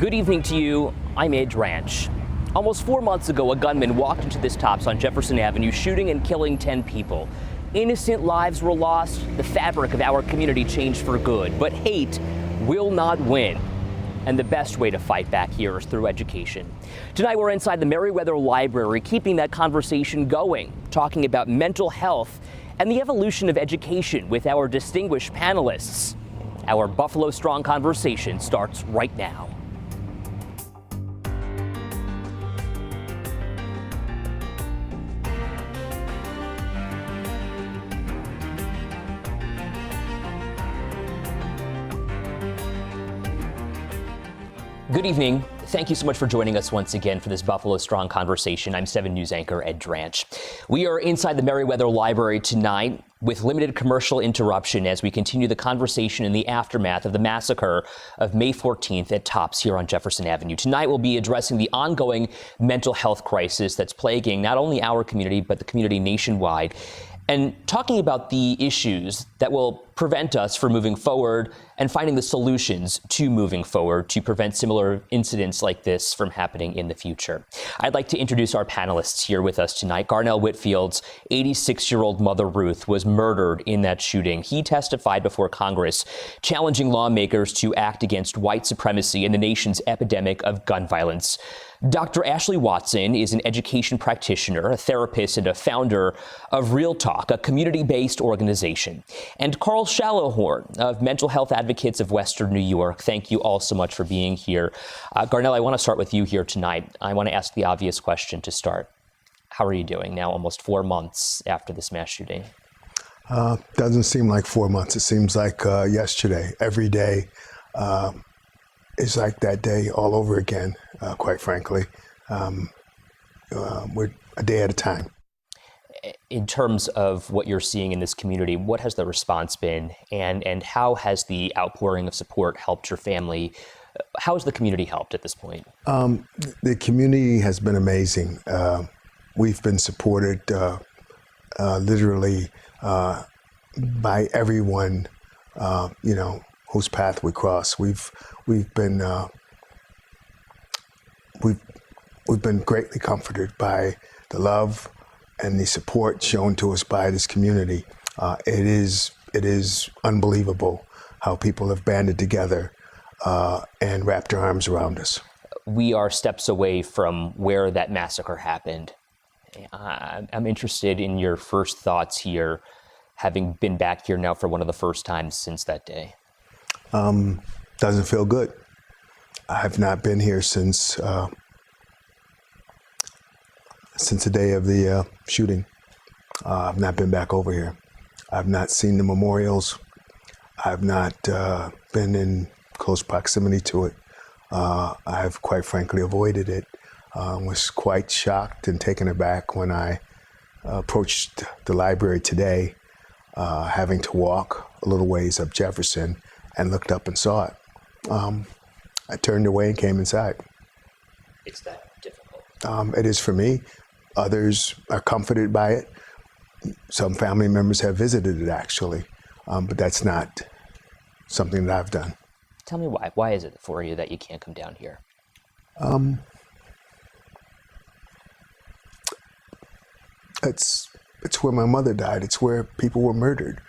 Good evening to you. I'm Ed Ranch. Almost 4 months ago, a gunman walked into this Tops on Jefferson Avenue, shooting and killing 10 people. Innocent lives were lost. The fabric of our community changed for good. But hate will not win. And the best way to fight back here is through education. Tonight, we're inside the Merriweather Library, keeping that conversation going, talking about mental health and the evolution of education with our distinguished panelists. Our Buffalo Strong conversation starts right now. Good evening. Thank you so much for joining us once again for this Buffalo Strong conversation. I'm 7 News anchor Ed Dranch. We are inside the Merriweather Library tonight with limited commercial interruption as we continue the conversation in the aftermath of the massacre of May 14th at Tops here on Jefferson Avenue. Tonight we'll be addressing the ongoing mental health crisis that's plaguing not only our community but the community nationwide, and talking about the issues that will prevent us from moving forward and finding the solutions to moving forward to prevent similar incidents like this from happening in the future. I'd like to introduce our panelists here with us tonight. Garnell Whitfield's 86-year-old mother, Ruth, was murdered in that shooting. He testified before Congress, challenging lawmakers to act against white supremacy and the nation's epidemic of gun violence. Dr. Ashley Watson is an education practitioner, a therapist, and a founder of Real Talk, a community-based organization. And Carl Shallowhorn of Mental Health Advocates of Western New York. Thank you all so much for being here. Garnell, I want to start with you here tonight. I want to ask the obvious question to start. How are you doing now, almost 4 months after this mass shooting? Doesn't seem like 4 months. It seems like yesterday. Every day is like that day all over again, quite frankly. We're a day at a time. In terms of what you're seeing in this community, what has the response been, and how has the outpouring of support helped your family? How has the community helped at this point? The community has been amazing. We've been supported literally by everyone, whose path we cross. We've been greatly comforted by the love and the support shown to us by this community. It is unbelievable how people have banded together and wrapped their arms around us. We are steps away from where that massacre happened. I'm interested in your first thoughts here, having been back here now for one of the first times since that day. Doesn't feel good. I have not been here since the day of the shooting. I've not been back over here. I've not seen the memorials. I've not been in close proximity to it. I've quite frankly avoided it. Was quite shocked and taken aback when I approached the library today, having to walk a little ways up Jefferson, and looked up and saw it. I turned away and came inside. It's that difficult. It is for me. Others are comforted by it. Some family members have visited it, actually, but that's not something that I've done. Tell me why. Why is it for you that you can't come down here? It's where my mother died. It's where people were murdered.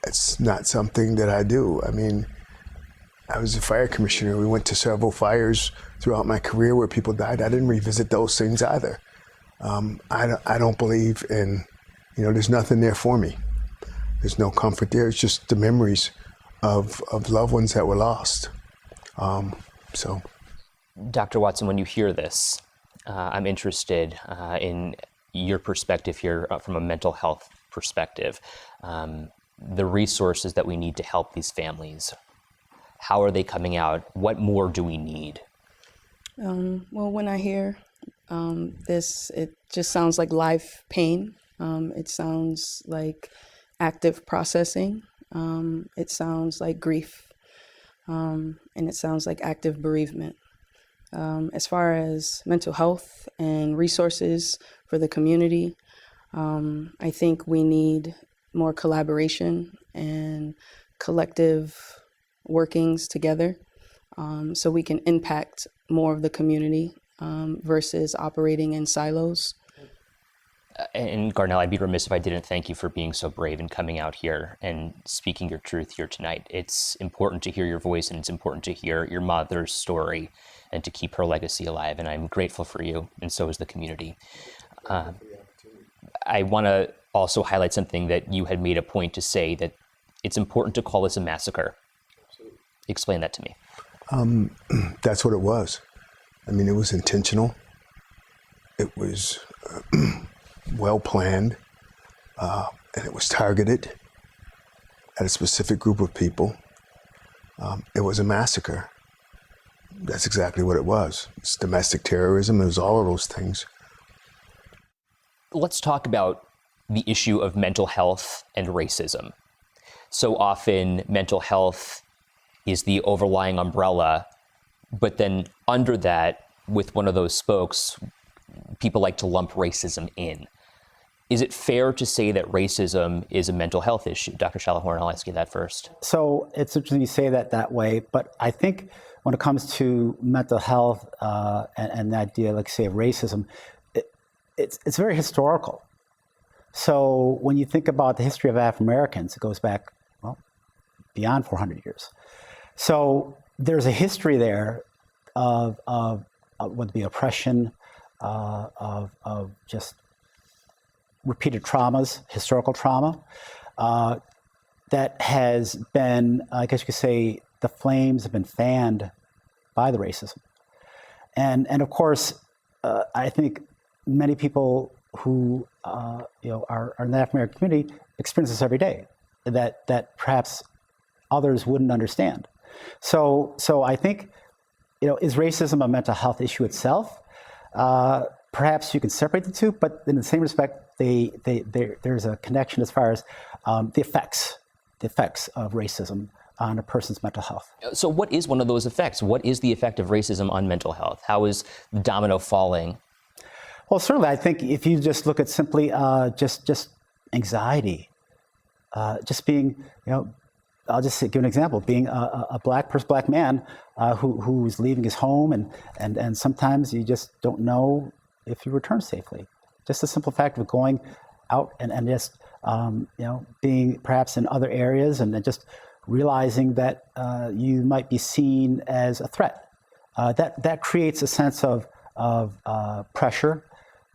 It's not something that I do. I mean, I was a fire commissioner. We went to several fires throughout my career where people died. I didn't revisit those things either. I don't believe in, there's nothing there for me. There's no comfort there. It's just the memories of loved ones that were lost. Dr. Watson, when you hear this, I'm interested in your perspective here from a mental health perspective. The resources that we need to help these families. How are they coming out? What more do we need? Well, when I hear this, it just sounds like live pain. It sounds like active processing. It sounds like grief. And it sounds like active bereavement. As far as mental health and resources for the community, I think we need more collaboration and collective workings together so we can impact more of the community versus operating in silos. And Garnell, I'd be remiss if I didn't thank you for being so brave and coming out here and speaking your truth here tonight. It's important to hear your voice, and it's important to hear your mother's story and to keep her legacy alive. And I'm grateful for you, and so is the community. I want to also highlight something that you had made a point to say, that it's important to call this a massacre. Absolutely. Explain that to me. That's what it was. I mean, it was intentional. It was well planned, and it was targeted at a specific group of people. It was a massacre. That's exactly what it was. It's domestic terrorism. It was all of those things. Let's talk about the issue of mental health and racism. So often, mental health is the overlying umbrella, but then under that, with one of those spokes, people like to lump racism in. Is it fair to say that racism is a mental health issue? Dr. Shalahorn, I'll ask you that first. So it's interesting you say that way, but I think when it comes to mental health and the idea, like say, of racism, it's very historical. So when you think about the history of African Americans, it goes back, well, beyond 400 years. So there's a history there of whether it be oppression, of just repeated traumas, historical trauma, that has been, I guess you could say, the flames have been fanned by the racism. And of course, I think many people who are in the African American community experience this every day, that perhaps others wouldn't understand. So I think, is racism a mental health issue itself? Perhaps you can separate the two, but in the same respect, there's a connection as far as the effects of racism on a person's mental health. So what is one of those effects? What is the effect of racism on mental health? How is the domino falling? Well, certainly, I think if you just look at simply just anxiety, just being, I'll just give an example, being a black man who's leaving his home, and sometimes you just don't know if you return safely. Just the simple fact of going out and just, being perhaps in other areas and then just realizing that you might be seen as a threat. That creates a sense of pressure,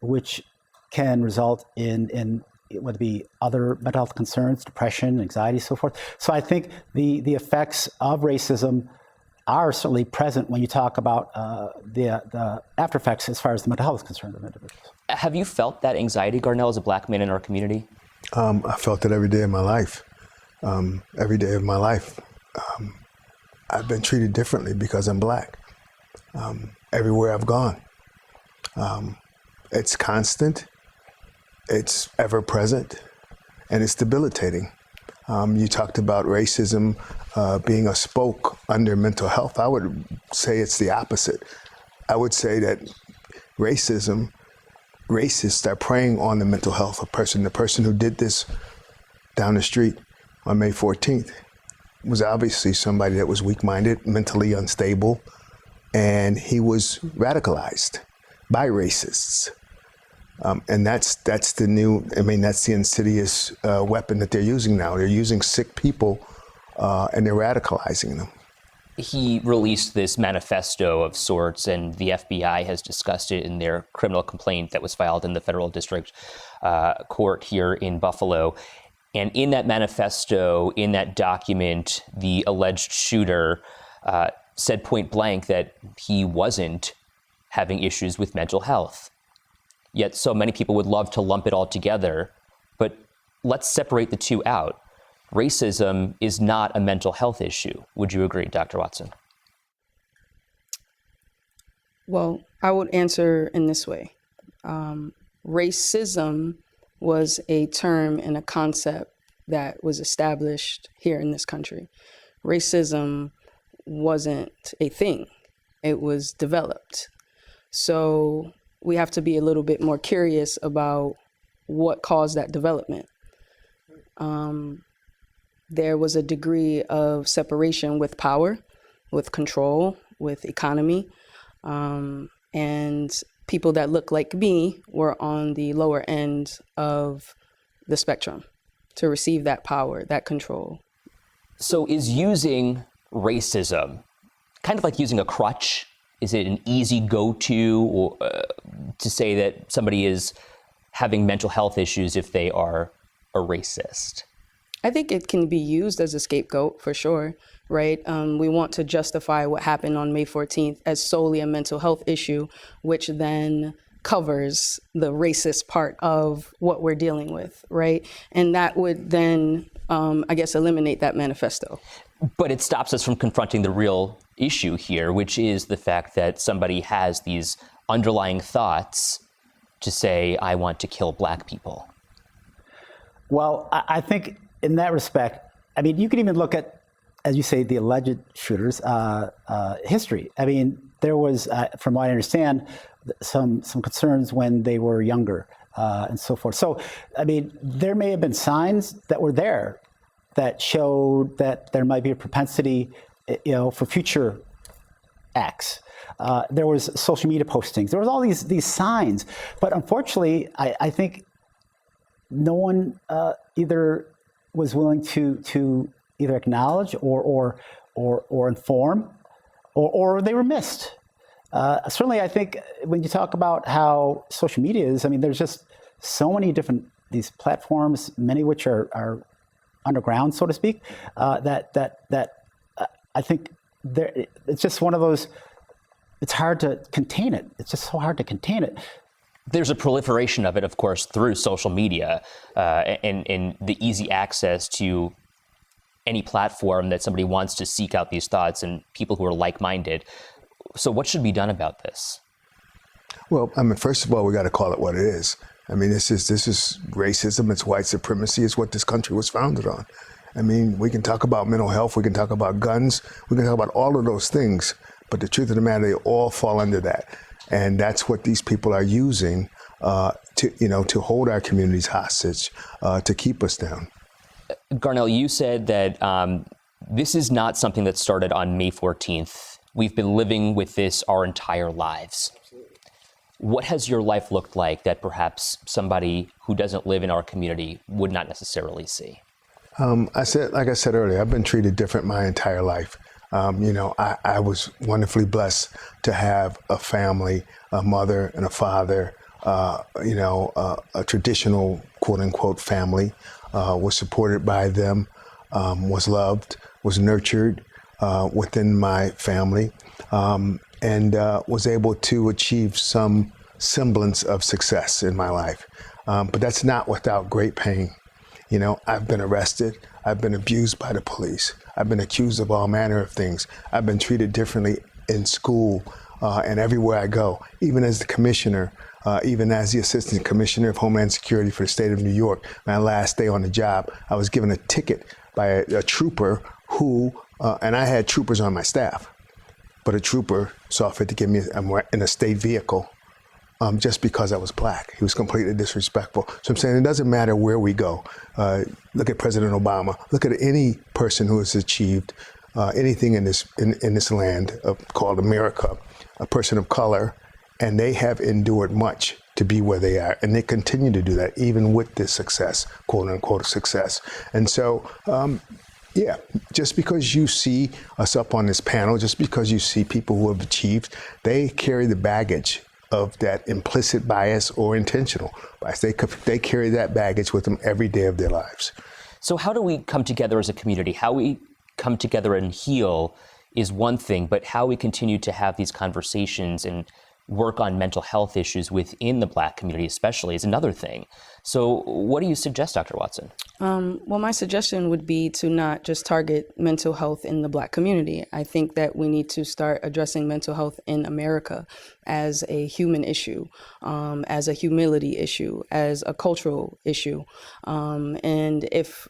which can result in whether it be other mental health concerns, depression, anxiety, so forth. So I think the effects of racism are certainly present when you talk about the after effects as far as the mental health is concerned of individuals. Have you felt that anxiety, Garnell, as a black man in our community? I felt it every day of my life. Every day of my life. I've been treated differently because I'm black. Everywhere I've gone. It's constant, it's ever present, and it's debilitating. You talked about racism being a spoke under mental health. I would say it's the opposite. I would say that racists are preying on the mental health of a person. The person who did this down the street on May 14th was obviously somebody that was weak-minded, mentally unstable, and he was radicalized by racists. And that's the insidious weapon that they're using now. They're using sick people and they're radicalizing them. He released this manifesto of sorts, and the FBI has discussed it in their criminal complaint that was filed in the federal district court here in Buffalo. And in that manifesto, in that document, the alleged shooter said point blank that he wasn't having issues with mental health. Yet so many people would love to lump it all together, but let's separate the two out. Racism is not a mental health issue. Would you agree, Dr. Watson? Well, I would answer in this way. Racism was a term and a concept that was established here in this country. Racism wasn't a thing. It was developed. So we have to be a little bit more curious about what caused that development. There was a degree of separation with power with control, with economy. And people that look like me were on the lower end of the spectrum to receive that power, that control. So is using racism kind of like using a crutch? Is it an easy go-to or, to say that somebody is having mental health issues if they are a racist? I think it can be used as a scapegoat for sure, right? We want to justify what happened on May 14th as solely a mental health issue, which then covers the racist part of what we're dealing with, right? And that would then, I guess, eliminate that manifesto. But it stops us from confronting the real issue here, which is the fact that somebody has these underlying thoughts to say, I want to kill black people. Well, I think in that respect, I mean, you can even look at, as you say, the alleged shooters' history. I mean, there was, from what I understand, some concerns when they were younger and so forth. So, I mean, there may have been signs that were there that showed that there might be a propensity, for future acts. There was social media postings. There was all these signs, but unfortunately, I think no one either was willing to either acknowledge or inform, or they were missed. Certainly, I think when you talk about how social media is, I mean, there's just so many different these platforms, many of which are underground, so to speak. That I think it's just one of those. It's hard to contain it. It's just so hard to contain it. There's a proliferation of it, of course, through social media and the easy access to any platform that somebody wants to seek out these thoughts and people who are like-minded. So what should be done about this? Well, I mean, first of all, we got to call it what it is. I mean, this is racism. It's white supremacy. It's what this country was founded on. I mean, we can talk about mental health. We can talk about guns. We can talk about all of those things. But the truth of the matter, they all fall under that. And that's what these people are using to hold our communities hostage, to keep us down. Garnell, you said that this is not something that started on May 14th. We've been living with this our entire lives. What has your life looked like that perhaps somebody who doesn't live in our community would not necessarily see? Like I said earlier, I've been treated different my entire life. I was wonderfully blessed to have a family, a mother and a father, a traditional quote unquote family, was supported by them, was loved, was nurtured within my family, and was able to achieve some semblance of success in my life. But that's not without great pain. I've been arrested. I've been abused by the police. I've been accused of all manner of things. I've been treated differently in school and everywhere I go, even as the commissioner, even as the assistant commissioner of Homeland Security for the state of New York. My last day on the job, I was given a ticket by a trooper who, and I had troopers on my staff, but a trooper saw fit to give me in a state vehicle just because I was black. He was completely disrespectful. So I'm saying it doesn't matter where we go. Look at President Obama. Look at any person who has achieved anything in this land called America, a person of color, and they have endured much to be where they are, and they continue to do that even with this success, quote unquote success. And so, just because you see us up on this panel, just because you see people who have achieved, they carry the baggage of that implicit bias or intentional bias. They carry that baggage with them every day of their lives. So how do we come together as a community? How we come together and heal is one thing, but how we continue to have these conversations and work on mental health issues within the Black community especially is another thing. So what do you suggest, Dr. Watson? Well, my suggestion would be to not just target mental health in the Black community. I think that we need to start addressing mental health in America as a human issue, as a humility issue, as a cultural issue. And if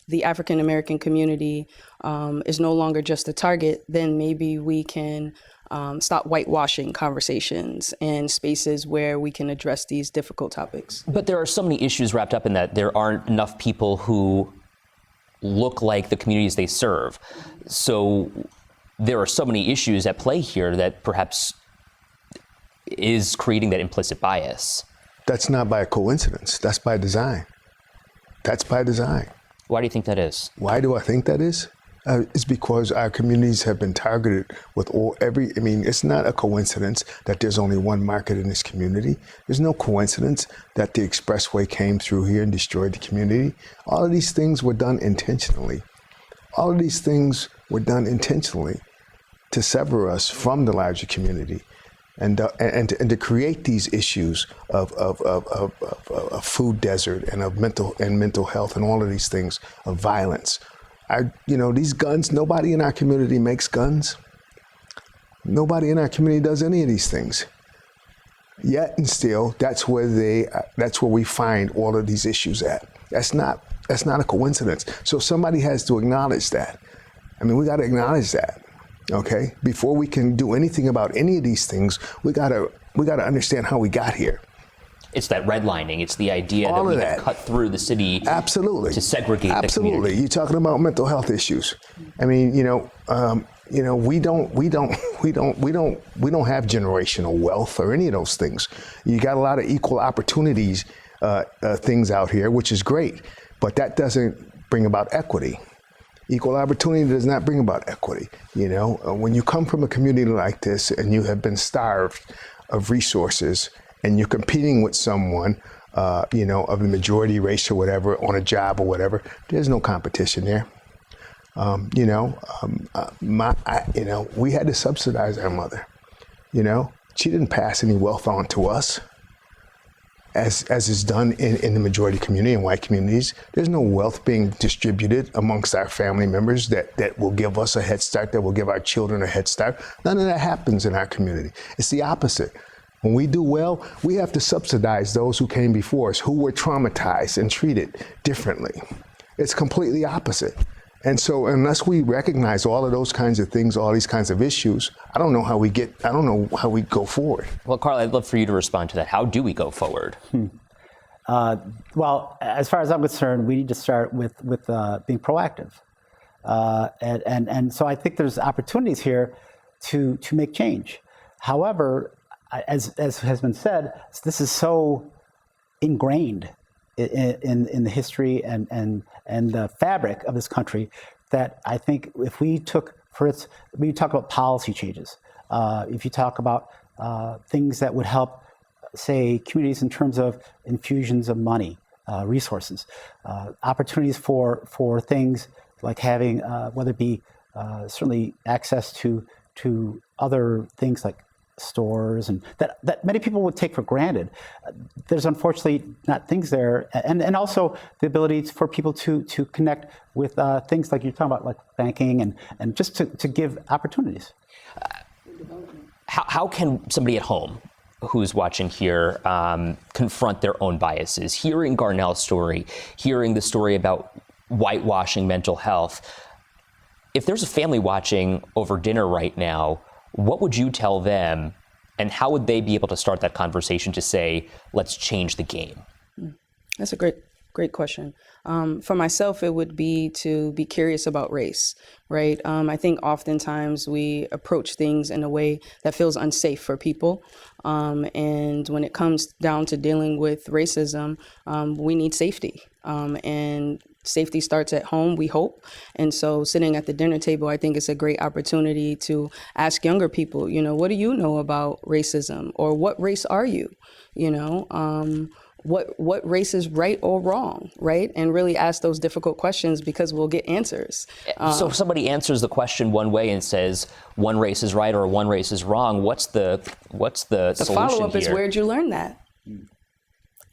the African American community is no longer just a target, then maybe we can stop whitewashing conversations and spaces where we can address these difficult topics. But there are so many issues wrapped up in that. There aren't enough people who look like the communities they serve. So there are so many issues at play here that perhaps is creating that implicit bias. That's not by coincidence. That's by design. That's by design. Why do you think that is? Why do I think that is? It's because our communities have been targeted with it's not a coincidence that there's only one market in this community. There's no coincidence that the expressway came through here and destroyed the community. All of these things were done intentionally. All of these things were done intentionally to sever us from the larger community and to create these issues of food desert and of mental health and all of these things, of violence. These guns, nobody in our community makes guns. Nobody in our community does any of these things. Yet and still, that's where we find all of these issues at. That's not a coincidence. So somebody has to acknowledge that. I mean, we got to acknowledge that, okay? Before we can do anything about any of these things, we gotta understand how we got here. It's that redlining. It's the idea that we have cut through the city. Absolutely. To segregate the community. Absolutely. You're talking about mental health issues. I mean, we don't have generational wealth or any of those things. You got a lot of equal opportunities things out here, which is great, but that doesn't bring about equity. Equal opportunity does not bring about equity. When you come from a community like this and you have been starved of resources and you're competing with someone, of the majority race or whatever on a job or whatever, there's no competition there. We had to subsidize our mother. She didn't pass any wealth on to us, as is done in the majority community and white communities. There's no wealth being distributed amongst our family members that will give us a head start, that will give our children a head start. None of that happens in our community. It's the opposite. When we do well, we have to subsidize those who came before us, who were traumatized and treated differently. It's completely opposite. And so unless we recognize all of those kinds of things, all these kinds of issues, I don't know how we go forward. Well, Carl, I'd love for you to respond to that. How do we go forward? Well, as far as I'm concerned, we need to start with being proactive. And so I think there's opportunities here to make change. However, as has been said, this is so ingrained in the history and the fabric of this country that I think if we talk about policy changes, if you talk about things that would help, say, communities in terms of infusions of money, resources, opportunities for things like having, whether it be certainly access to other things like stores and that many people would take for granted. There's unfortunately not things there, and also the ability for people to connect with things like you're talking about, like banking and just to give opportunities. How can somebody at home who's watching here confront their own biases? Hearing Garnell's story, hearing the story about whitewashing mental health, if there's a family watching over dinner right now, what would you tell them, and how would they be able to start that conversation to say, let's change the game? That's a great question. For myself, it would be to be curious about race, right? I think oftentimes we approach things in a way that feels unsafe for people. And when it comes down to dealing with racism, we need safety. And safety starts at home, we hope. And so sitting at the dinner table, I think it's a great opportunity to ask younger people, what do you know about racism? Or what race are you? What race is right or wrong, right? And really ask those difficult questions, because we'll get answers. So if somebody answers the question one way and says one race is right or one race is wrong, what's the solution here? The follow-up is, where'd you learn that?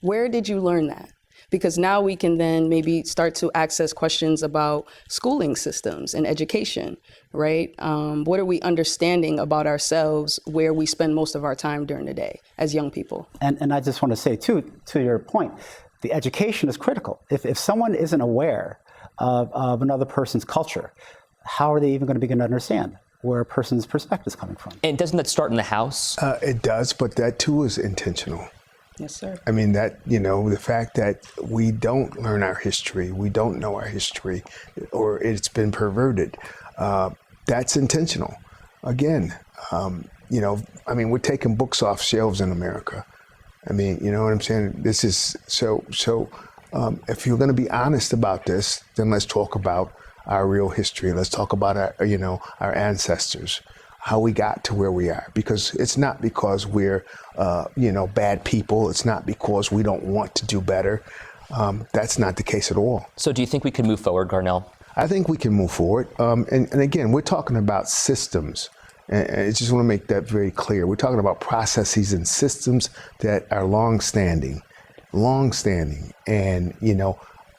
Where did you learn that? Because now we can then maybe start to access questions about schooling systems and education, right? What are we understanding about ourselves where we spend most of our time during the day as young people? And I just want to say, too, to your point, the education is critical. If someone isn't aware of another person's culture, how are they even going to begin to understand where a person's perspective is coming from? And doesn't that start in the house? It does, but that too is intentional. Yes, sir. I mean, the fact that we don't learn our history, we don't know our history, or it's been perverted. that's intentional. Again, we're taking books off shelves in America. I mean, you know what I'm saying? This is so. If you're going to be honest about this, then let's talk about our real history. Let's talk about our ancestors, how we got to where we are. Because it's not because we're, bad people. It's not because we don't want to do better. That's not the case at all. So do you think we can move forward, Garnell? I think we can move forward. And again, we're talking about systems. And I just want to make that very clear. We're talking about processes and systems that are long-standing. And,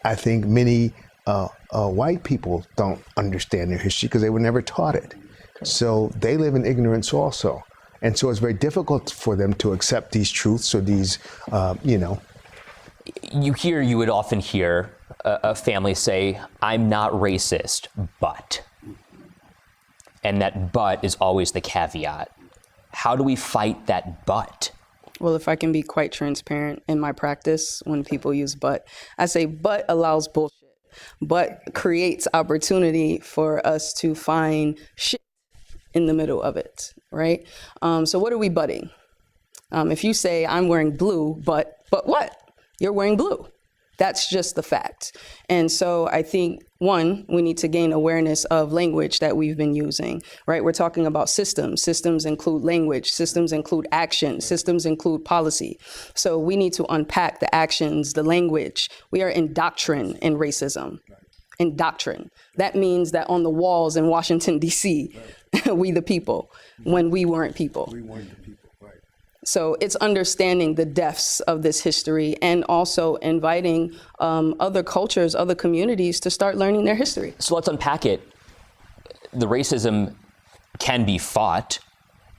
I think many white people don't understand their history because they were never taught it. So they live in ignorance also. And so it's very difficult for them to accept these truths or these, You would often hear a family say, I'm not racist, but. And that but is always the caveat. How do we fight that but? Well, if I can be quite transparent in my practice, when people use but, I say but allows bullshit. But creates opportunity for us to find shit in the middle of it, right? So what are we butting? If you say I'm wearing blue, but what? You're wearing blue. That's just the fact. And so I think, one, we need to gain awareness of language that we've been using, right? We're talking about systems. Systems include language. Systems include action. Systems include policy. So we need to unpack the actions, the language. We are indoctrined in racism. Indoctrined. That means that on the walls in Washington, D.C., we the people, when we weren't people. We weren't the people, right. So it's understanding the depths of this history and also inviting other cultures, other communities to start learning their history. So let's unpack it. The racism can be fought.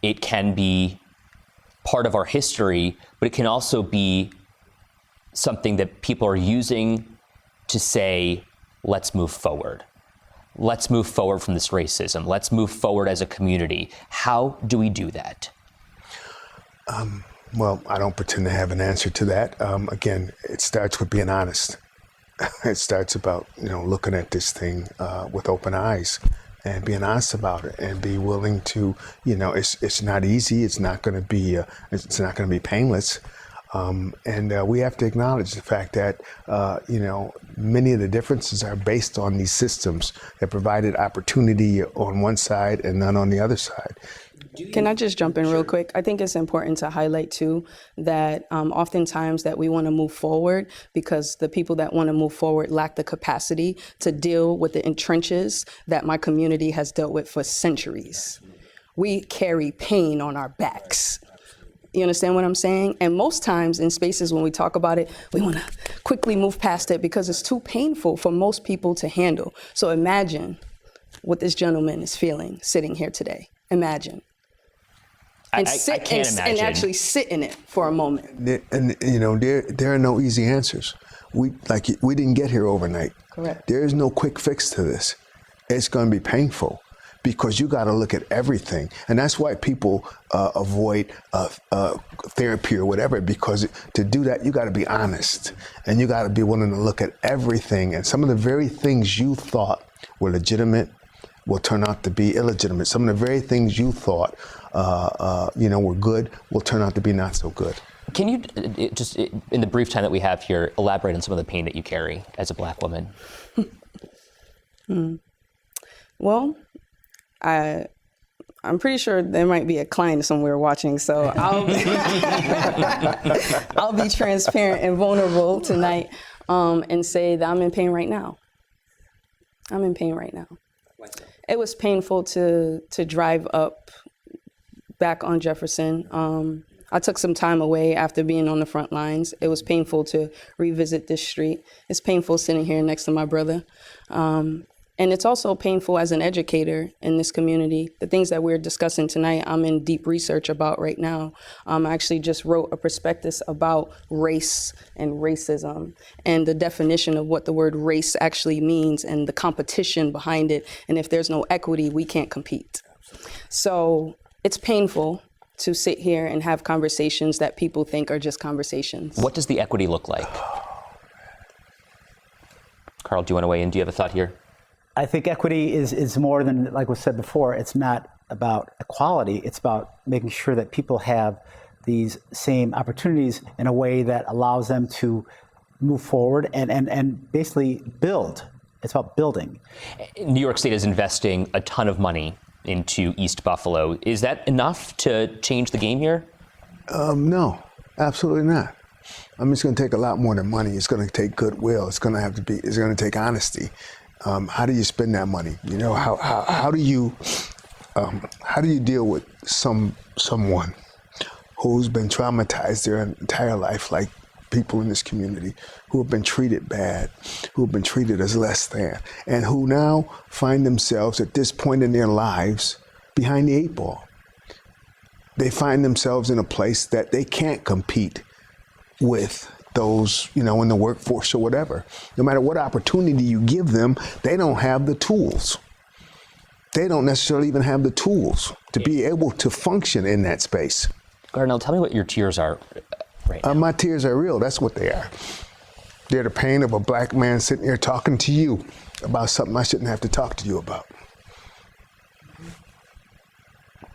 It can be part of our history, but it can also be something that people are using to say, let's move forward. Let's move forward from this racism. Let's move forward as a community. How do we do that? Well, I don't pretend to have an answer to that. Again, it starts with being honest. It starts about, looking at this thing with open eyes and being honest about it and be willing to, it's not easy. It's not going to be painless. And we have to acknowledge the fact that, many of the differences are based on these systems that provided opportunity on one side and none on the other side. Can I just jump in real quick? I think it's important to highlight, too, that oftentimes that we want to move forward because the people that want to move forward lack the capacity to deal with the entrenches that my community has dealt with for centuries. We carry pain on our backs. You understand what I'm saying? And most times in spaces when we talk about it, we want to quickly move past it because it's too painful for most people to handle. So imagine what this gentleman is feeling sitting here today. Imagine. And I can't imagine. And actually sit in it for a moment. There are no easy answers. We didn't get here overnight. Correct. There is no quick fix to this. It's going to be painful because you got to look at everything. And that's why people avoid therapy or whatever, because to do that, you got to be honest and you got to be willing to look at everything. And some of the very things you thought were legitimate will turn out to be illegitimate. Some of the very things you thought were good will turn out to be not so good. Can you just, in the brief time that we have here, elaborate on some of the pain that you carry as a Black woman? Well, I'm pretty sure there might be a client somewhere watching, so I'll be transparent and vulnerable tonight and say that I'm in pain right now. I'm in pain right now. It was painful to drive up back on Jefferson. I took some time away after being on the front lines. It was painful to revisit this street. It's painful sitting here next to my brother. And it's also painful as an educator in this community. The things that we're discussing tonight, I'm in deep research about right now. I actually just wrote a prospectus about race and racism and the definition of what the word race actually means and the competition behind it. And if there's no equity, we can't compete. So it's painful to sit here and have conversations that people think are just conversations. What does the equity look like? Carl, do you want to weigh in? Do you have a thought here? I think equity is more than, like was said before, it's not about equality. It's about making sure that people have these same opportunities in a way that allows them to move forward and basically build. It's about building. New York State is investing a ton of money into East Buffalo. Is that enough to change the game here? No, absolutely not. I mean, it's going to take a lot more than money. It's going to take goodwill. It's going to take honesty. How do you spend that money? You know, how do you deal with someone who's been traumatized their entire life, like people in this community who have been treated bad, who have been treated as less than, and who now find themselves at this point in their lives behind the 8 ball. They find themselves in a place that they can't compete with those, you know, in the workforce or whatever. No matter what opportunity you give them, they don't have the tools. They don't necessarily even have the tools to be able to function in that space. Garnell, tell me what your tears are right now. My tears are real. That's what they are. They're the pain of a black man sitting here talking to you about something I shouldn't have to talk to you about.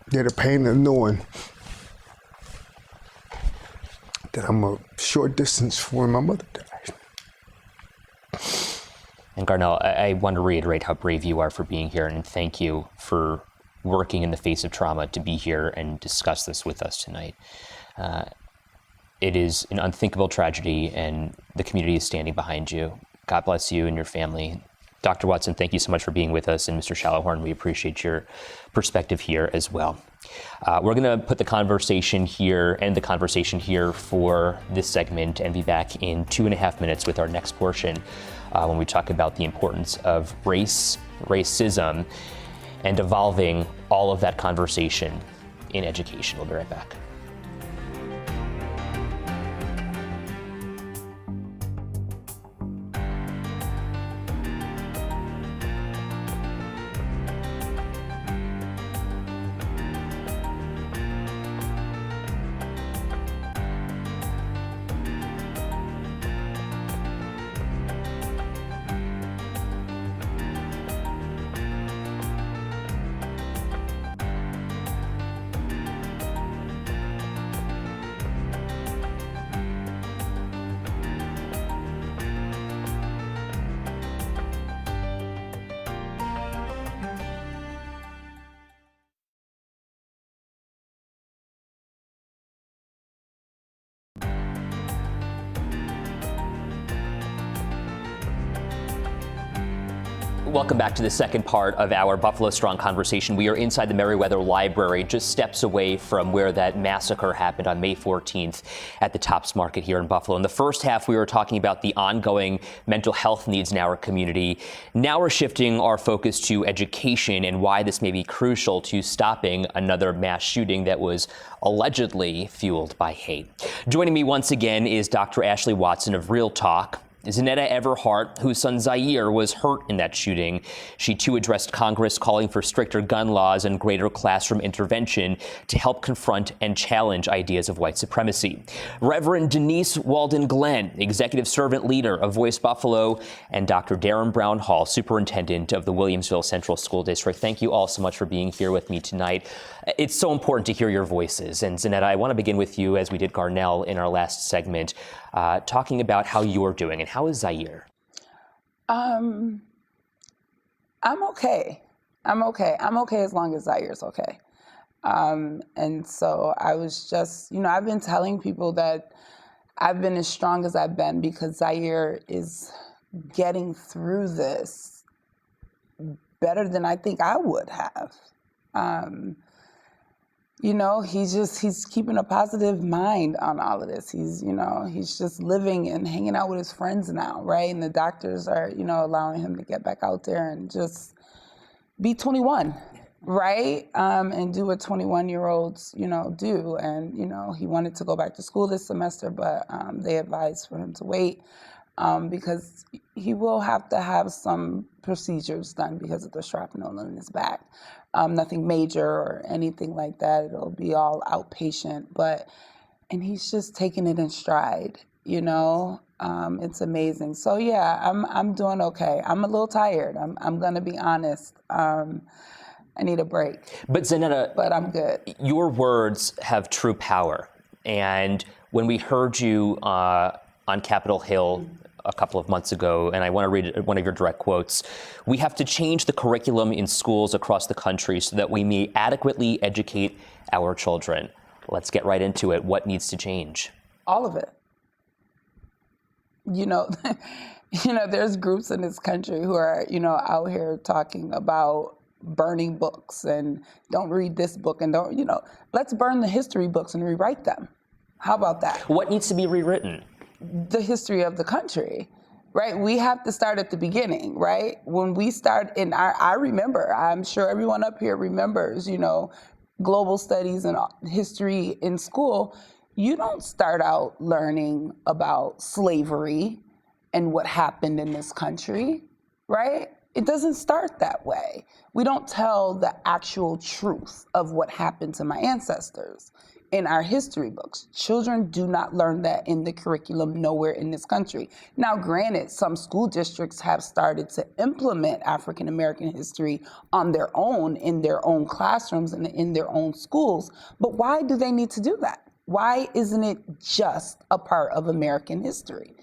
They're the pain of knowing that I'm a short distance from where my mother died. And Garnell, I want to reiterate how brave you are for being here, and thank you for working in the face of trauma to be here and discuss this with us tonight. It is an unthinkable tragedy, and the community is standing behind you. God bless you and your family. Dr. Watson, thank you so much for being with us, and Mr. Shallowhorn, we appreciate your perspective here as well. We're going to put the conversation here, end the conversation here for this segment, and be back in 2.5 minutes with our next portion when we talk about the importance of race, racism, and evolving all of that conversation in education. We'll be right back. Welcome back to the second part of our Buffalo Strong conversation. We are inside the Meriwether Library, just steps away from where that massacre happened on May 14th at the Tops Market here in Buffalo. In the first half, we were talking about the ongoing mental health needs in our community. Now we're shifting our focus to education and why this may be crucial to stopping another mass shooting that was allegedly fueled by hate. Joining me once again is Dr. Ashley Watson of Real Talk. Zanetta Everhart, whose son Zaire was hurt in that shooting. She too addressed Congress calling for stricter gun laws and greater classroom intervention to help confront and challenge ideas of white supremacy. Reverend Denise Walden Glenn, executive servant leader of Voice Buffalo, and Dr. Darren Brown Hall, superintendent of the Williamsville Central School District. Thank you all so much for being here with me tonight. It's so important to hear your voices. And Zanetta, I want to begin with you, as we did Garnell in our last segment, talking about how you're doing. And how is Zaire? I'm okay. I'm okay as long as Zaire's okay. And so I was just, I've been telling people that I've been as strong as I've been because Zaire is getting through this better than I think I would have. He's keeping a positive mind on all of this. He's just living and hanging out with his friends now, right? And the doctors are, allowing him to get back out there and just be 21, right? And do what 21-year-olds, do. And, he wanted to go back to school this semester, but they advised for him to wait because he will have to have some procedures done because of the shrapnel in his back. Nothing major or anything like that. It'll be all outpatient, and he's just taking it in stride, It's amazing. So yeah, I'm doing okay. I'm a little tired. I'm gonna be honest. I need a break. But Zanetta, but I'm good. Your words have true power. And when we heard you on Capitol Hill a couple of months ago, and I want to read one of your direct quotes, we have to change the curriculum in schools across the country so that we may adequately educate our children. Let's get right into it. What needs to change? All of it. You know, there's groups in this country who are, out here talking about burning books and don't read this book and don't, let's burn the history books and rewrite them. How about that? What needs to be rewritten? The history of the country, right? We have to start at the beginning, right? When we start I remember, I'm sure everyone up here remembers, global studies and history in school. You don't start out learning about slavery and what happened in this country, right? It doesn't start that way. We don't tell the actual truth of what happened to my ancestors in our history books. Children do not learn that in the curriculum nowhere in this country. Now, granted, some school districts have started to implement African American history on their own, in their own classrooms and in their own schools, but why do they need to do that? Why isn't it just a part of American history?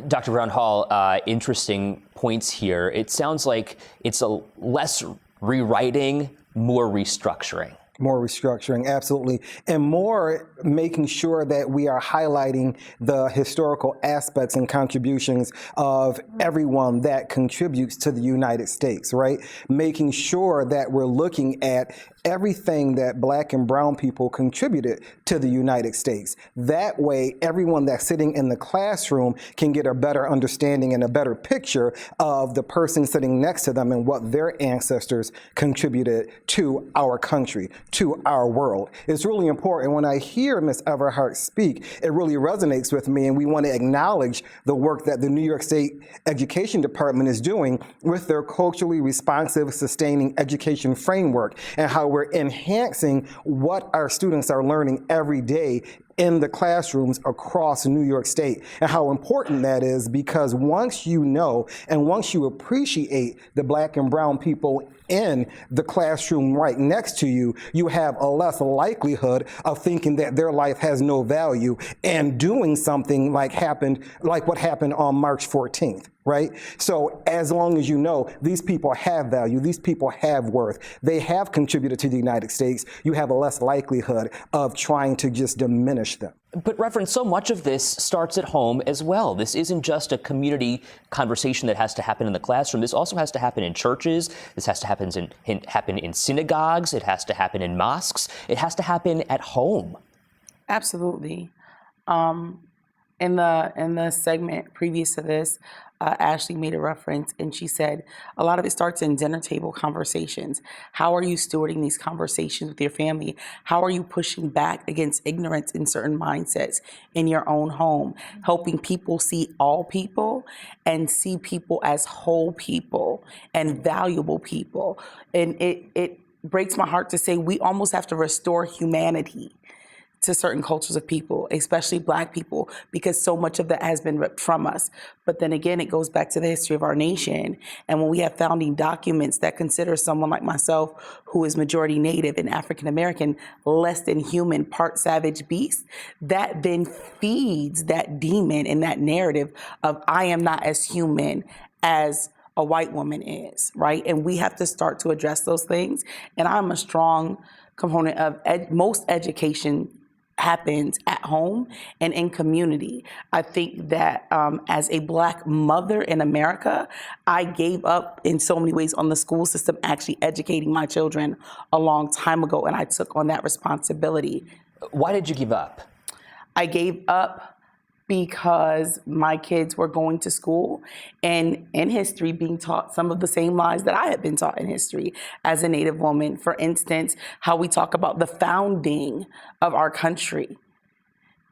Dr. Brown Hall, interesting points here. It sounds like it's a less rewriting, more restructuring. More restructuring, absolutely. And more making sure that we are highlighting the historical aspects and contributions of everyone that contributes to the United States, right? Making sure that we're looking at everything that Black and brown people contributed to the United States. That way, everyone that's sitting in the classroom can get a better understanding and a better picture of the person sitting next to them and what their ancestors contributed to our country, to our world. It's really important. When I hear Ms. Everhart speak, it really resonates with me, and we want to acknowledge the work that the New York State Education Department is doing with their culturally responsive, sustaining education framework and how we're enhancing what our students are learning every day in the classrooms across New York State, and how important that is, because once you know and once you appreciate the Black and brown people in the classroom right next to you, you have a less likelihood of thinking that their life has no value and doing something like what happened on March 14th. Right? So as long as you know these people have value, these people have worth, they have contributed to the United States, you have a less likelihood of trying to just diminish them. But Reverend, so much of this starts at home as well. This isn't just a community conversation that has to happen in the classroom. This also has to happen in churches. This has to happen in synagogues. It has to happen in mosques. It has to happen at home. Absolutely. In the segment previous to this, Ashley made a reference and she said, a lot of it starts in dinner table conversations. How are you stewarding these conversations with your family? How are you pushing back against ignorance in certain mindsets in your own home? Helping people see all people and see people as whole people and valuable people. And it breaks my heart to say we almost have to restore humanity to certain cultures of people, especially Black people, because so much of that has been ripped from us. But then again, it goes back to the history of our nation. And when we have founding documents that consider someone like myself, who is majority Native and African American, less than human, part savage beast, that then feeds that demon and that narrative of I am not as human as a white woman is, right? And we have to start to address those things. And I'm a strong component of most education happens at home and in community. I think that as a Black mother in America, I gave up in so many ways on the school system actually educating my children a long time ago, and I took on that responsibility. Why did you give up? I gave up because my kids were going to school and in history being taught some of the same lies that I had been taught in history as a Native woman. For instance, how we talk about the founding of our country.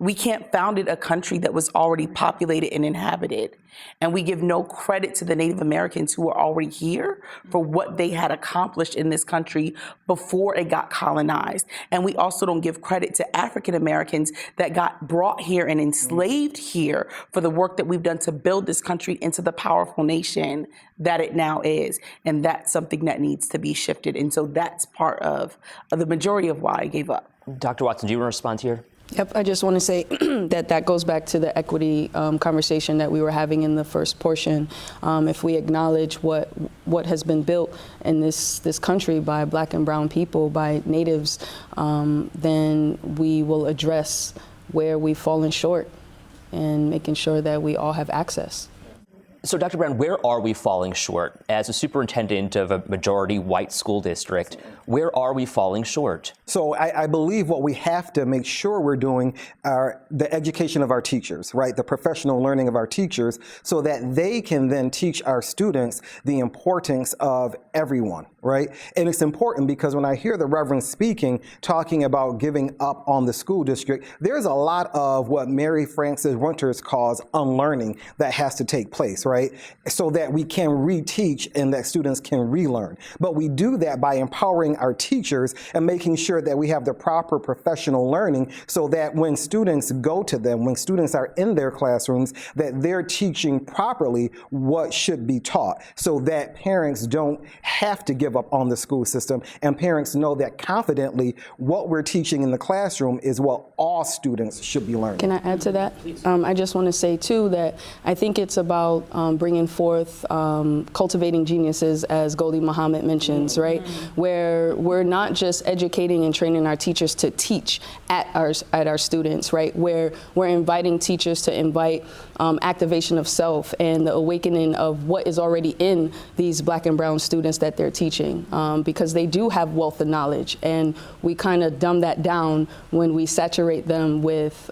We can't found a country that was already populated and inhabited. And we give no credit to the Native Americans who were already here for what they had accomplished in this country before it got colonized. And we also don't give credit to African Americans that got brought here and enslaved here for the work that we've done to build this country into the powerful nation that it now is. And that's something that needs to be shifted. And so that's part of the majority of why I gave up. Dr. Watson, do you want to respond here? Yep, I just want to say that goes back to the equity conversation that we were having in the first portion. If we acknowledge what has been built in this country by Black and brown people, by natives, then we will address where we've fallen short and making sure that we all have access. So, Dr. Brown, where are we falling short? As a superintendent of a majority white school district, where are we falling short? So I believe what we have to make sure we're doing are the education of our teachers, right? The professional learning of our teachers so that they can then teach our students the importance of everyone, right? And it's important because when I hear the Reverend speaking, talking about giving up on the school district, there's a lot of what Mary Frances Winters calls unlearning that has to take place, right? So that we can reteach and that students can relearn. But we do that by empowering our teachers and making sure that we have the proper professional learning so that when students go to them, when students are in their classrooms, that they're teaching properly what should be taught so that parents don't have to give up on the school system and parents know that confidently what we're teaching in the classroom is what all students should be learning. Can I add to that? I just want to say too that I think it's about bringing forth cultivating geniuses, as Goldie Muhammad mentions, right? Where we're not just educating and training our teachers to teach at our students, right? Where we're inviting teachers to invite activation of self and the awakening of what is already in these Black and brown students that they're teaching, because they do have wealth of knowledge, and we kind of dumb that down when we saturate them with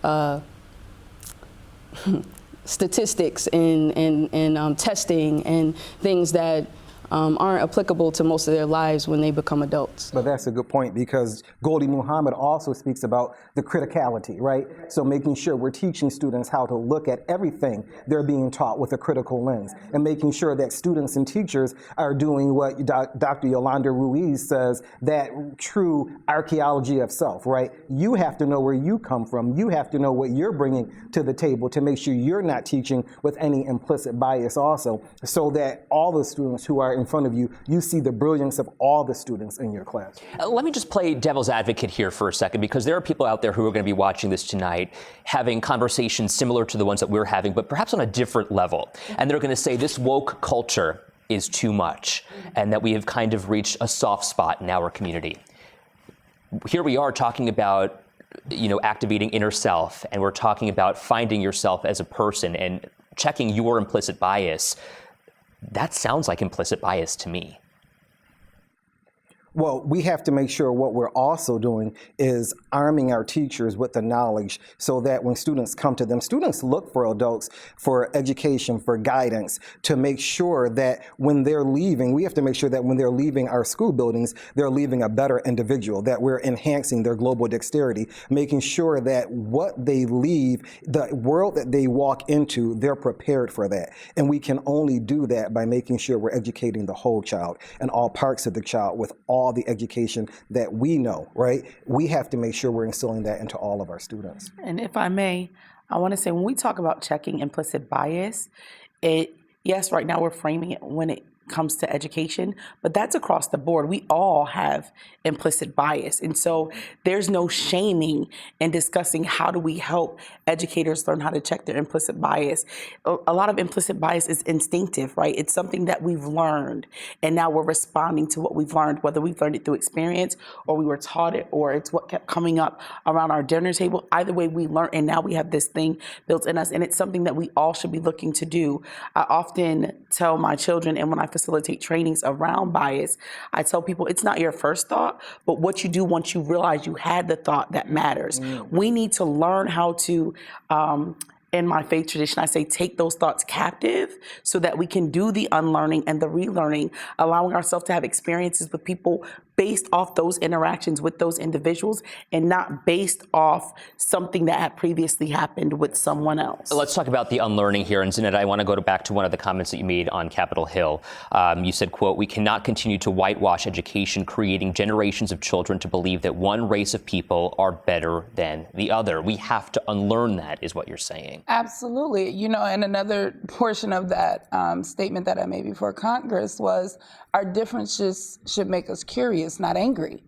statistics and testing and things that aren't applicable to most of their lives when they become adults. But that's a good point because Goldie Muhammad also speaks about the criticality, right? So making sure we're teaching students how to look at everything they're being taught with a critical lens and making sure that students and teachers are doing what Dr. Yolanda Ruiz says, that true archaeology of self, right? You have to know where you come from. You have to know what you're bringing to the table to make sure you're not teaching with any implicit bias also, so that all the students who are in front of you, you see the brilliance of all the students in your class. Let me just play devil's advocate here for a second, because there are people out there who are going to be watching this tonight having conversations similar to the ones that we're having, but perhaps on a different level. And they're going to say this woke culture is too much and that we have kind of reached a soft spot in our community. Here we are talking about, activating inner self, and we're talking about finding yourself as a person and checking your implicit bias. That sounds like implicit bias to me. Well, we have to make sure what we're also doing is arming our teachers with the knowledge so that when students come to them, students look for adults for education, for guidance, to make sure that when they're leaving, we have to make sure that when they're leaving our school buildings, they're leaving a better individual, that we're enhancing their global dexterity, making sure that what they leave, the world that they walk into, they're prepared for that. And we can only do that by making sure we're educating the whole child and all parts of the child with all the education that we know, right? We have to make sure we're instilling that into all of our students. And if I may, I want to say when we talk about checking implicit bias, yes, right now we're framing it when it comes to education, but that's across the board. We all have implicit bias. And so there's no shaming in discussing how do we help educators learn how to check their implicit bias. A lot of implicit bias is instinctive, right? It's something that we've learned, and now we're responding to what we've learned, whether we've learned it through experience or we were taught it or it's what kept coming up around our dinner table. Either way, we learn, and now we have this thing built in us, and it's something that we all should be looking to do. I often tell my children, and when I facilitate trainings around bias, I tell people it's not your first thought, but what you do once you realize you had the thought that matters. We need to learn how to, in my faith tradition, I say take those thoughts captive so that we can do the unlearning and the relearning, allowing ourselves to have experiences with people based off those interactions with those individuals and not based off something that had previously happened with someone else. Let's talk about the unlearning here. And Zinette, I want to go back to one of the comments that you made on Capitol Hill. You said, quote, "We cannot continue to whitewash education, creating generations of children to believe that one race of people are better than the other." We have to unlearn that, is what you're saying. Absolutely. And another portion of that statement that I made before Congress was our differences should make us curious, not angry,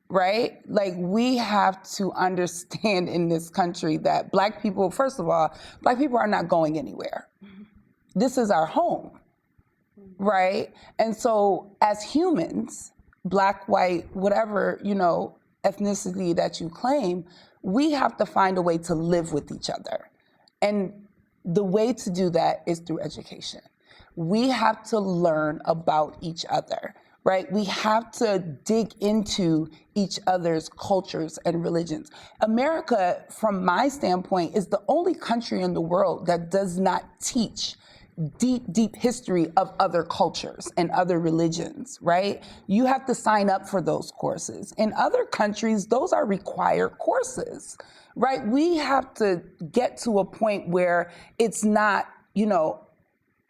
right? Like, we have to understand in this country that Black people, first of all, Black people are not going anywhere. This is our home, right? And so as humans, Black, white, whatever, ethnicity that you claim, we have to find a way to live with each other. And the way to do that is through education. We have to learn about each other, right? We have to dig into each other's cultures and religions. America, from my standpoint, is the only country in the world that does not teach deep history of other cultures and other religions, right? You have to sign up for those courses. In other countries, those are required courses, right? We have to get to a point where it's not,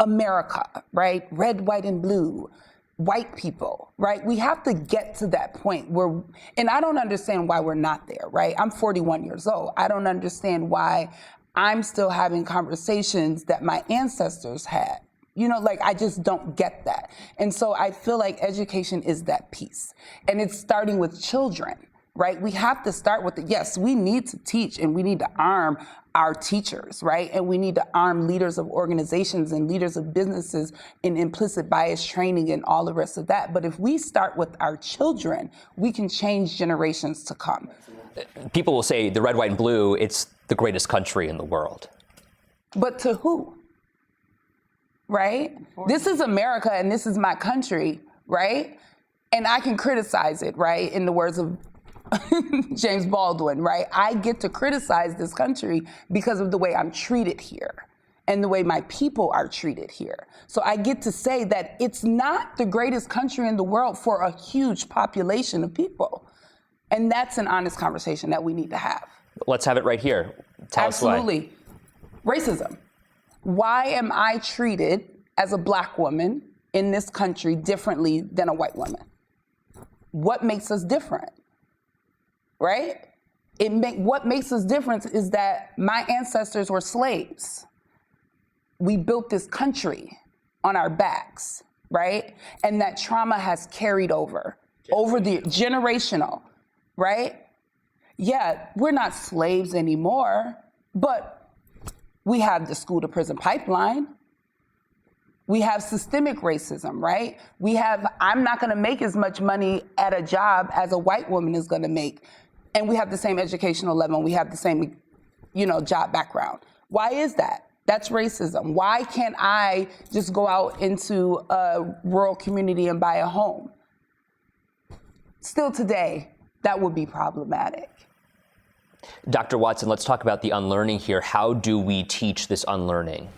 America, right? Red, white, and blue, white people, right? We have to get to that point where, and I don't understand why we're not there, right? I'm 41 years old. I don't understand why I'm still having conversations that my ancestors had. I just don't get that. And so I feel like education is that piece. And it's starting with children, right? We have to start with yes, we need to teach and we need to arm our teachers, right? And we need to arm leaders of organizations and leaders of businesses in implicit bias training and all the rest of that. But if we start with our children, we can change generations to come. People will say the red, white, and blue, it's the greatest country in the world. But to who? Right? This is America and this is my country, right? And I can criticize it, right? In the words of James Baldwin, right? I get to criticize this country because of the way I'm treated here and the way my people are treated here. So I get to say that it's not the greatest country in the world for a huge population of people. And that's an honest conversation that we need to have. Let's have it right here. Tell Absolutely. us why. Racism. Why am I treated as a Black woman in this country differently than a white woman? What makes us different? Right? What makes us different is that my ancestors were slaves. We built this country on our backs, right? And that trauma has carried over the generational, right? Yeah, we're not slaves anymore, but we have the school to prison pipeline. We have systemic racism, right? I'm not gonna make as much money at a job as a white woman is gonna make. And we have the same educational level, and we have the same, job background. Why is that? That's racism. Why can't I just go out into a rural community and buy a home? Still today, that would be problematic. Dr. Watson, let's talk about the unlearning here. How do we teach this unlearning?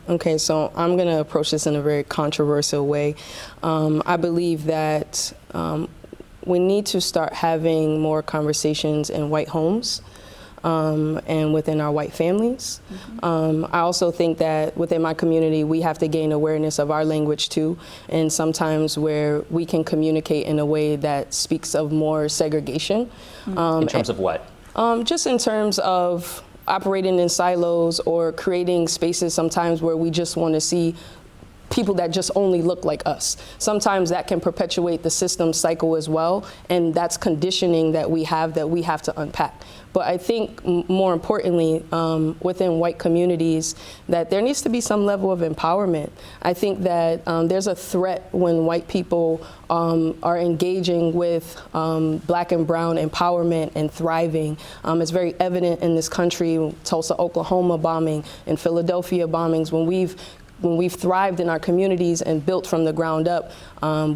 Okay, so I'm going to approach this in a very controversial way. I believe that we need to start having more conversations in white homes and within our white families. I also think that within my community, we have to gain awareness of our language too, and sometimes where we can communicate in a way that speaks of more segregation. In terms of what? Just in terms of operating in silos or creating spaces sometimes where we just want to see people that just only look like us. Sometimes that can perpetuate the system cycle as well, and that's conditioning that we have to unpack. But I think more importantly, within white communities, that there needs to be some level of empowerment. I think that there's a threat when white people are engaging with Black and brown empowerment and thriving. It's very evident in this country, Tulsa, Oklahoma bombing and Philadelphia bombings, when we've thrived in our communities and built from the ground up,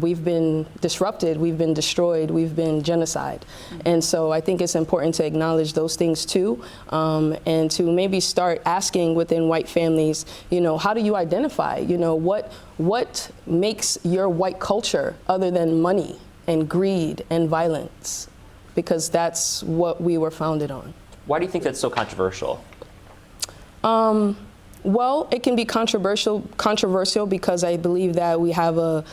we've been disrupted, we've been destroyed, we've been genocide. And so I think it's important to acknowledge those things too, and to maybe start asking within white families, how do you identify? What makes your white culture other than money and greed and violence, because that's what we were founded on. Why do you think that's so controversial? Well, it can be controversial because I believe that we have a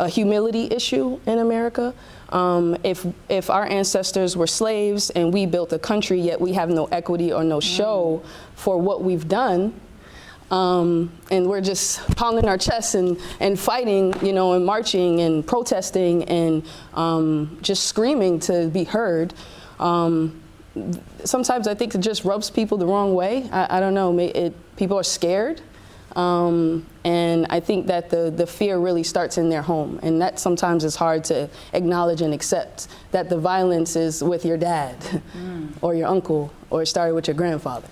humility issue in America. If our ancestors were slaves and we built a country, yet we have no equity or no show for what we've done, and we're just pounding our chests and fighting, and marching and protesting and just screaming to be heard. Sometimes I think it just rubs people the wrong way. I don't know. People are scared. And I think that the fear really starts in their home. And that sometimes is hard to acknowledge and accept, that the violence is with your dad or your uncle, or it started with your grandfather.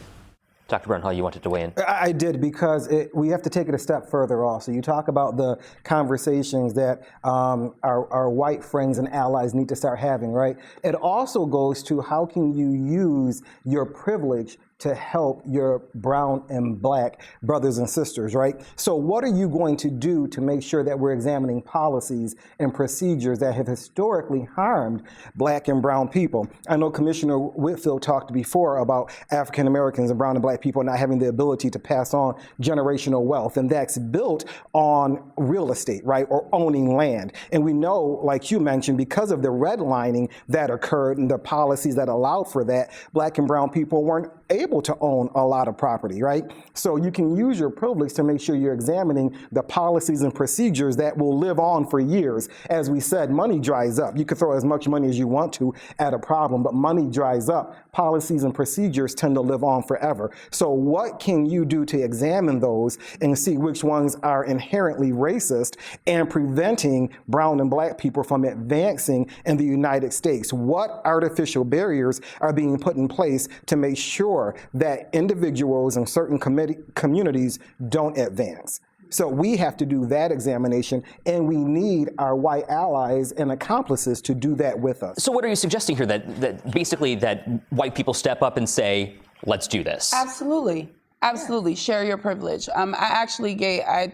Dr. Brunhall, you wanted to weigh in? I did, because we have to take it a step further also. You talk about the conversations that our white friends and allies need to start having, right? It also goes to, how can you use your privilege to help your brown and black brothers and sisters, right? So what are you going to do to make sure that we're examining policies and procedures that have historically harmed black and brown people? I know Commissioner Whitfield talked before about African Americans and brown and black people not having the ability to pass on generational wealth, and that's built on real estate, right, or owning land. And we know, like you mentioned, because of the redlining that occurred and the policies that allowed for that, black and brown people weren't able to own a lot of property, right? So you can use your privilege to make sure you're examining the policies and procedures that will live on for years. As we said, money dries up. You can throw as much money as you want to at a problem, but money dries up. Policies and procedures tend to live on forever. So what can you do to examine those and see which ones are inherently racist and preventing brown and black people from advancing in the United States? What artificial barriers are being put in place to make sure that individuals in certain communities don't advance? So we have to do that examination, and we need our white allies and accomplices to do that with us. So what are you suggesting here? That basically that white people step up and say, let's do this? Absolutely. Absolutely. Share your privilege. I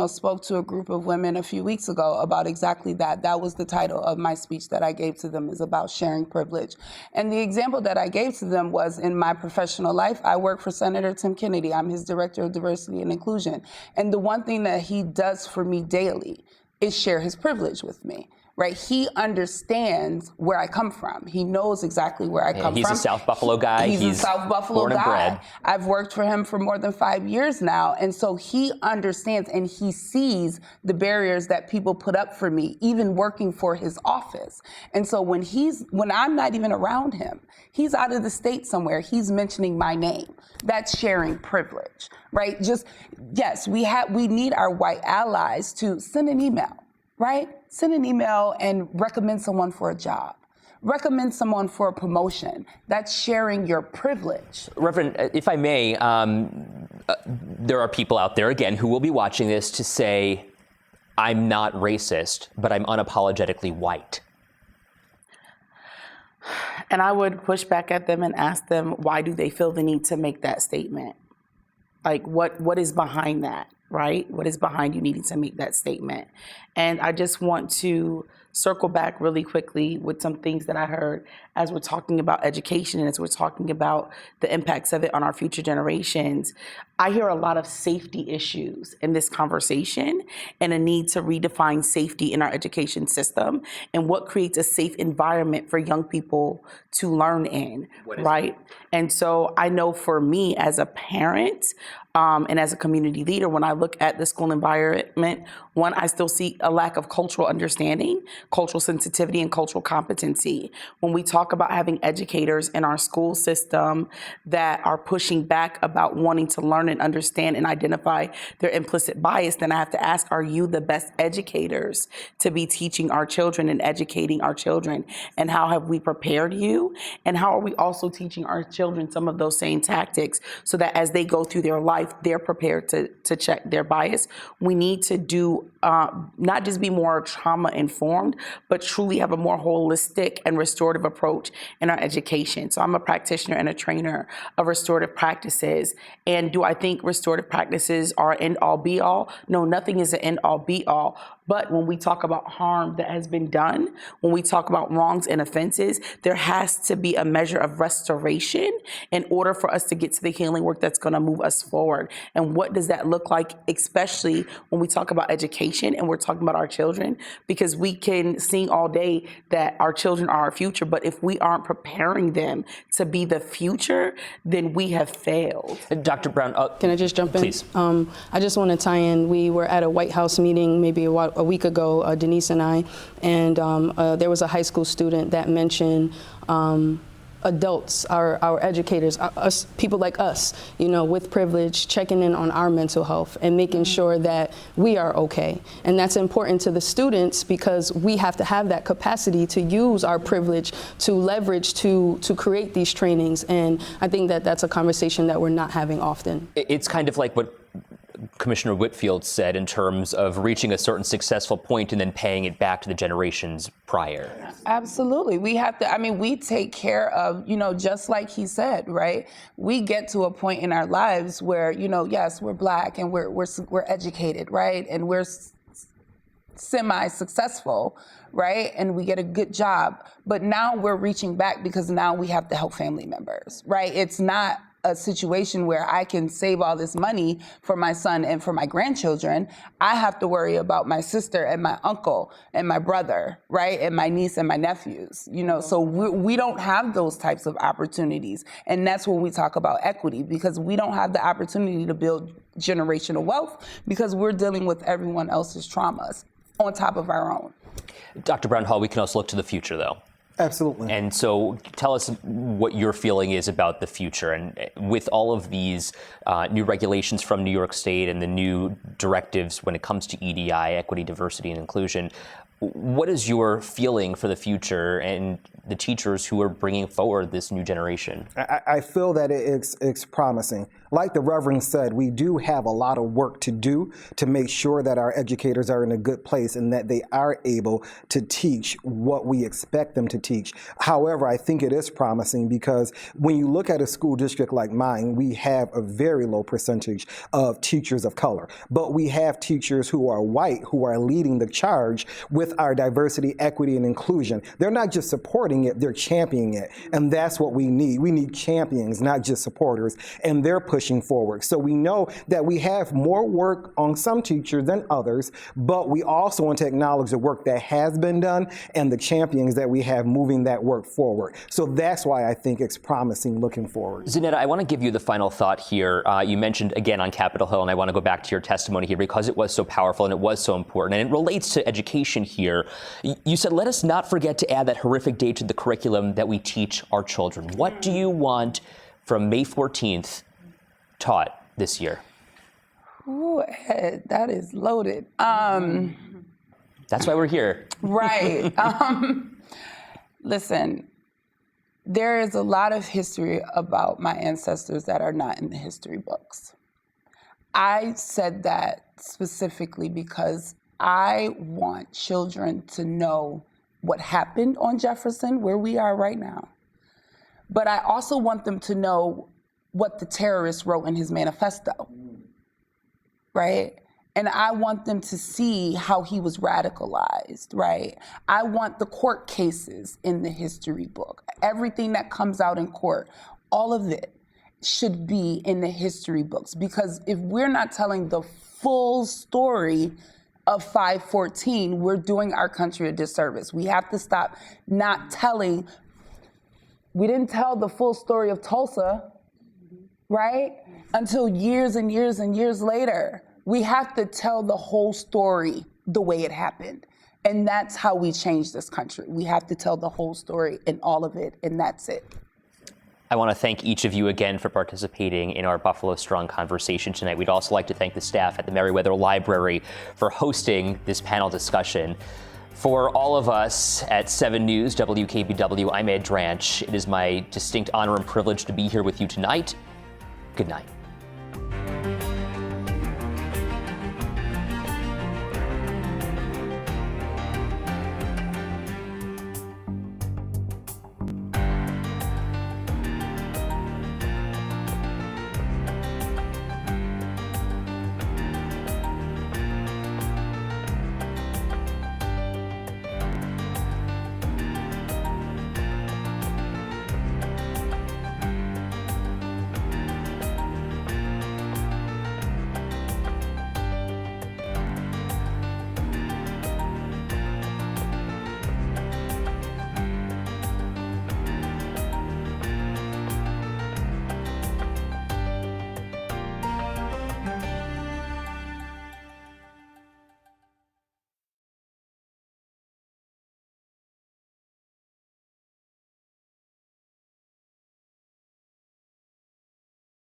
spoke to a group of women a few weeks ago about exactly that. That was the title of my speech that I gave to them, is about sharing privilege. And the example that I gave to them was, in my professional life, I work for Senator Tim Kennedy. I'm his Director of Diversity and Inclusion. And the one thing that he does for me daily is share his privilege with me. Right, he understands where I come from. He knows exactly where I come from. He's a South Buffalo guy. He's a South Buffalo born and guy. bred. I've worked for him for more than 5 years now, and so he understands and he sees the barriers that people put up for me, even working for his office. And so when I'm not even around him, he's out of the state somewhere, he's mentioning my name. That's sharing privilege, right? Yes, we need our white allies to send an email. Right? Send an email and recommend someone for a job. Recommend someone for a promotion. That's sharing your privilege. Reverend, if I may, there are people out there, again, who will be watching this to say, I'm not racist, but I'm unapologetically white. And I would push back at them and ask them, why do they feel the need to make that statement? Like, what is behind that? Right? What is behind you needing to make that statement? And I just want to circle back really quickly with some things that I heard as we're talking about education and as we're talking about the impacts of it on our future generations. I hear a lot of safety issues in this conversation and a need to redefine safety in our education system and what creates a safe environment for young people to learn in, right? And so I know for me as a parent and as a community leader, when I look at the school environment, one, I still see a lack of cultural understanding, cultural sensitivity, and cultural competency. When we talk about having educators in our school system that are pushing back about wanting to learn and understand and identify their implicit bias, then I have to ask, are you the best educators to be teaching our children and educating our children? And how have we prepared you? And how are we also teaching our children some of those same tactics so that as they go through their life, they're prepared to check their bias? We need to do not just be more trauma informed, but truly have a more holistic and restorative approach in our education. So I'm a practitioner and a trainer of restorative practices. And do I think restorative practices are end all be all? No, nothing is an end all be all. But when we talk about harm that has been done, when we talk about wrongs and offenses, there has to be a measure of restoration in order for us to get to the healing work that's going to move us forward. And what does that look like, especially when we talk about education and we're talking about our children? Because we can sing all day that our children are our future, but if we aren't preparing them to be the future, then we have failed. Dr. Brown, Can I just jump in? Please. I just want to tie in. We were at a White House meeting maybe a week ago, Denise and I, and there was a high school student that mentioned adults, our educators, us, people like us, with privilege, checking in on our mental health and making sure that we are okay. And that's important to the students because we have to have that capacity to use our privilege, to leverage, to create these trainings. And I think that that's a conversation that we're not having often. It's kind of like what Commissioner Whitfield said in terms of reaching a certain successful point and then paying it back to the generations prior. Absolutely. We have to, we take care of, just like he said, right? We get to a point in our lives where, yes, we're Black and we're educated, right? And we're semi-successful, right? And we get a good job. But now we're reaching back because now we have to help family members, right? It's not a situation where I can save all this money for my son and for my grandchildren. I have to worry about my sister and my uncle and my brother, right? And my niece and my nephews, so we don't have those types of opportunities. And that's when we talk about equity, because we don't have the opportunity to build generational wealth because we're dealing with everyone else's traumas on top of our own. Dr. Brown Hall, we can also look to the future, though. Absolutely. And so tell us what your feeling is about the future. And with all of these new regulations from New York State and the new directives when it comes to EDI, equity, diversity, and inclusion, what is your feeling for the future and the teachers who are bringing forward this new generation? I feel that it's promising. Like the Reverend said, we do have a lot of work to do to make sure that our educators are in a good place and that they are able to teach what we expect them to teach. However, I think it is promising because when you look at a school district like mine, we have a very low percentage of teachers of color. But we have teachers who are white who are leading the charge with our diversity, equity, and inclusion. They're not just supporting it, they're championing it. And that's what we need. We need champions, not just supporters. And they're pushing forward. So we know that we have more work on some teachers than others, but we also want to acknowledge the work that has been done and the champions that we have moving that work forward. So that's why I think it's promising looking forward. Zanetta, I want to give you the final thought here. You mentioned again on Capitol Hill, and I want to go back to your testimony here because it was so powerful and it was so important, and it relates to education here. You said, let us not forget to add that horrific date to the curriculum that we teach our children. What do you want from May 14th taught this year? Ooh, Ed, that is loaded. That's why we're here. Right. Listen, there is a lot of history about my ancestors that are not in the history books. I said that specifically because I want children to know what happened on Jefferson, where we are right now. But I also want them to know what the terrorist wrote in his manifesto, right? And I want them to see how he was radicalized, right? I want the court cases in the history book. Everything that comes out in court, all of it should be in the history books. Because if we're not telling the full story of 514, we're doing our country a disservice. We have to stop not telling. We didn't tell the full story of Tulsa, right? Until years and years and years later. We have to tell the whole story the way it happened. And that's how we change this country. We have to tell the whole story and all of it, and that's it. I want to thank each of you again for participating in our Buffalo Strong conversation tonight. We'd also like to thank the staff at the Merriweather Library for hosting this panel discussion. For all of us at 7 News, WKBW, I'm Ed Dranch. It is my distinct honor and privilege to be here with you tonight. Good night.